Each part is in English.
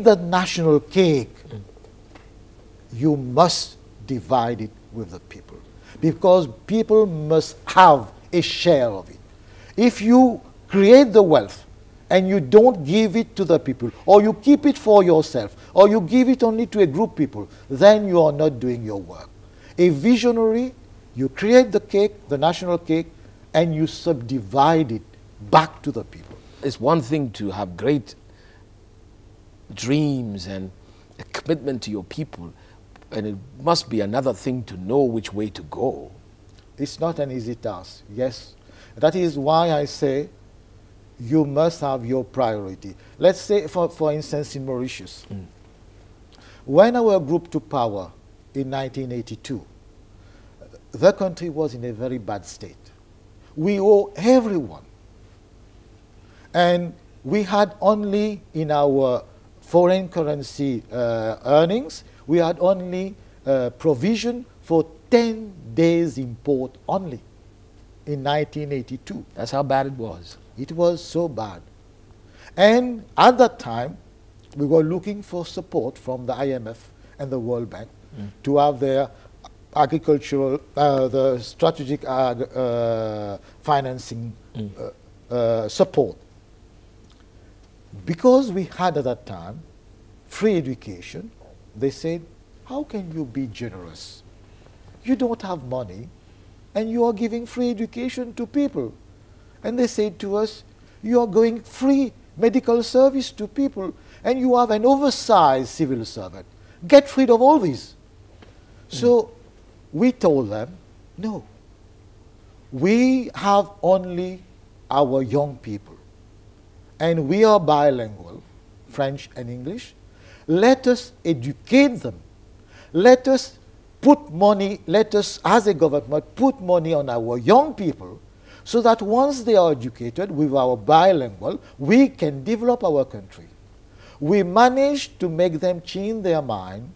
create the national cake, you must divide it with the people, because people must have a share of it. If you create the wealth and you don't give it to the people, or you keep it for yourself, or you give it only to a group of people, then you are not doing your work. A visionary, you create the cake, the national cake, and you subdivide it back to the people. It's one thing to have great dreams and a commitment to your people, and it must be another thing to know which way to go. It's not an easy task, yes. That is why I say you must have your priority. Let's say, for instance, in Mauritius, when our group took power in 1982, the country was in a very bad state. We owe everyone. And we had only in our foreign currency earnings, we had only provision for 10 days import only in 1982. That's how bad it was. It was so bad. And at that time, we were looking for support from the IMF and the World Bank to have their agricultural, the strategic financing support. Because we had at that time free education, they said, how can you be generous? You don't have money and you are giving free education to people. And they said to us, you are going free medical service to people and you have an oversized civil servant. Get rid of all these. So we told them, no, we have only our young people and we are bilingual, French and English. Let us educate them. Let us put money, let us as a government put money on our young people so that once they are educated with our bilingual, we can develop our country. We managed to make them change their mind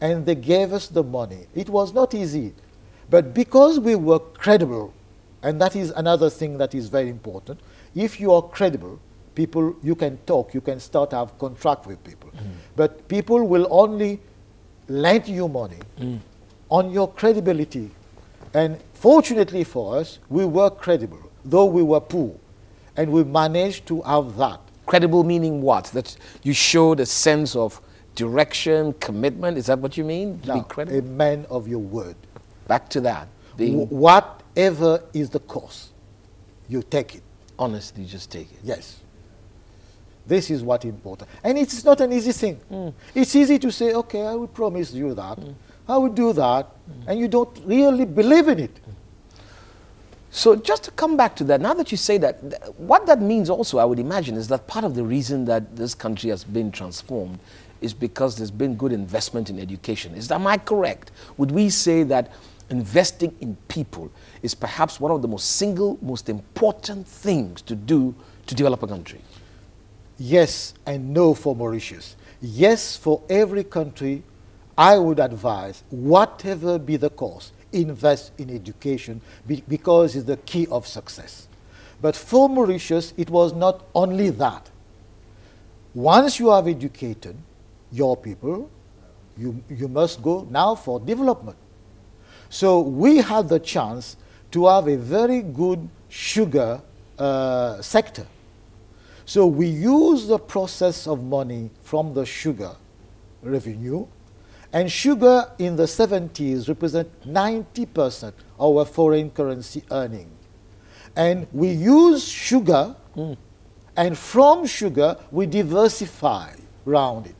and they gave us the money. It was not easy, but because we were credible, and that is another thing that is very important, if you are credible, people, you can talk, you can start to have contract with people. But people will only lend you money on your credibility. And fortunately for us, we were credible, though we were poor. And we managed to have that. Credible meaning what? That you showed a sense of direction, commitment? Is that what you mean? Now, be credible? a man of your word. Back to that. Being Whatever is the cost, you take it. honestly, just take it. Yes. This is what is important. And it's not an easy thing. It's easy to say, okay, I will promise you that. I will do that. And you don't really believe in it. So just to come back to that, now that you say that, what that means also, I would imagine, is that part of the reason that this country has been transformed is because there's been good investment in education. Am I correct? Would we say that investing in people is perhaps one of the most important things to do to develop a country? Yes and no for Mauritius. Yes, for every country, I would advise, whatever be the cost, invest in education because it's the key of success. But for Mauritius, it was not only that. Once you have educated your people, you must go now for development. So we had the chance to have a very good sugar sector. So we use the process of money from the sugar revenue, and sugar in the 70s represent 90% of our foreign currency earning. And we use sugar, and from sugar we diversify around it.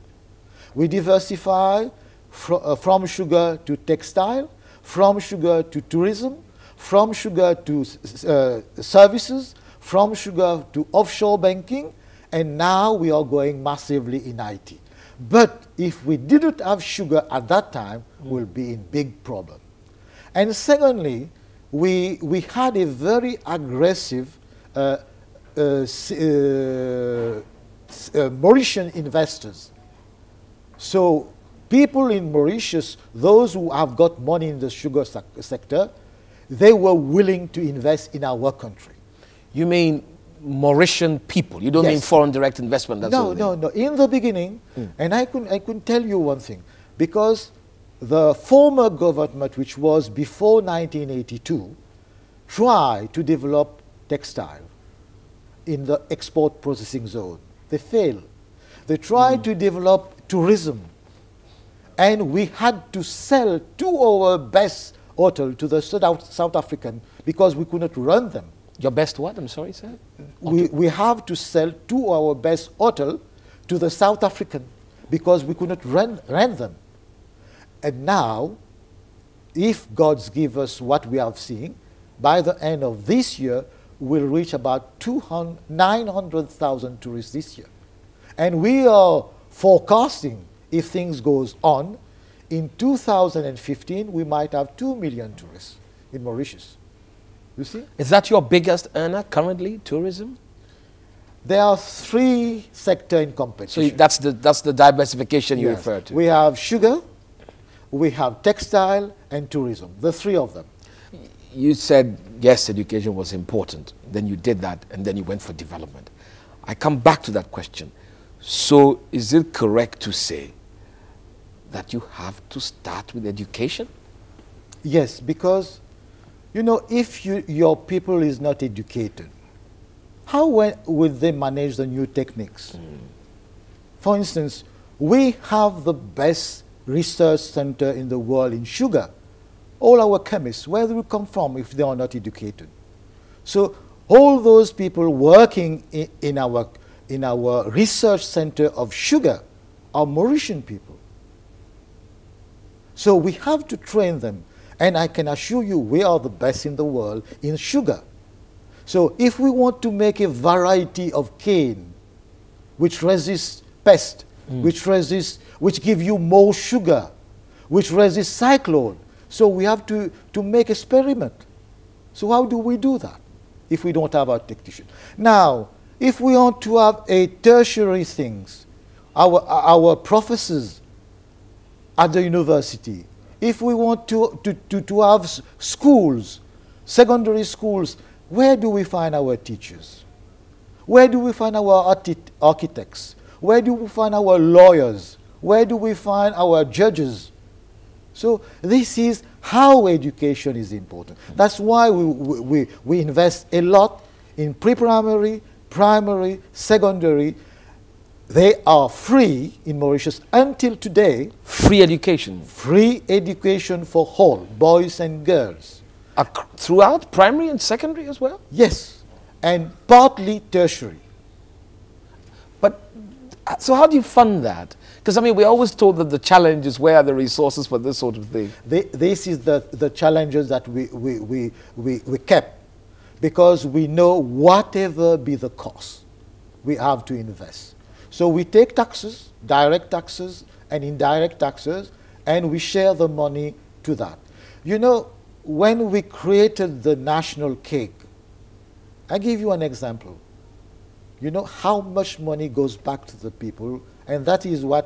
We diversify from sugar to textile, from sugar to tourism, from sugar to services, from sugar to offshore banking, and now we are going massively in IT. But if we didn't have sugar at that time, we'll be in big problem. And secondly, we had a very aggressive Mauritian investors. So people in Mauritius, those who have got money in the sugar sector, they were willing to invest in our country. You mean Mauritian people. You don't Yes. mean foreign direct investment. That's No, no, no. In the beginning, and I can tell you one thing, because the former government, which was before 1982, tried to develop textile in the export processing zone. They failed. They tried to develop tourism, and we had to sell two of our best hotels to the South African because we could not run them. Your best what? I'm sorry, sir? We have to sell two of our best hotels to the South African because we could not run them. And now, if God's give us what we have seen, by the end of this year, we'll reach about 900,000 tourists this year. And we are forecasting, if things goes on, in 2015, we might have 2 million tourists in Mauritius. You see? Is that your biggest earner currently, tourism? There are three sectors in So competition. that's the diversification you Yes. refer to. We have sugar, we have textile, and tourism, the three of them. You said, yes, education was important. Then you did that, and then you went for development. I come back to that question. So is it correct to say that you have to start with education? Yes, because, you know, if your people is not educated, how would they manage the new techniques? For instance, we have the best research center in the world in sugar. All our chemists, where do we come from if they are not educated? So all those people working in our research center of sugar are Mauritian people. So we have to train them. And I can assure you we are the best in the world in sugar. So if we want to make a variety of cane which resists pest, which give you more sugar, which resists cyclone, so we have to make experiment. So how do we do that if we don't have our technician? Now, if we want to have a tertiary things, our professors at the university, if we want to have schools, secondary schools, where do we find our teachers? Where do we find our architects? Where do we find our lawyers? Where do we find our judges? So this is how education is important. That's why we invest a lot in pre-primary, primary, secondary. They are free in Mauritius until today. Free education? Free education for all, boys and girls. Throughout primary and secondary as well? Yes, and partly tertiary. But, so how do you fund that? Because, I mean, we're always told that the challenge is where are the resources for this sort of thing? This is the challenges that we kept, because we know whatever be the cost, we have to invest. So we take taxes, direct taxes and indirect taxes, and we share the money to that. You know, when we created the national cake, I give you an example. You know how much money goes back to the people, and that is what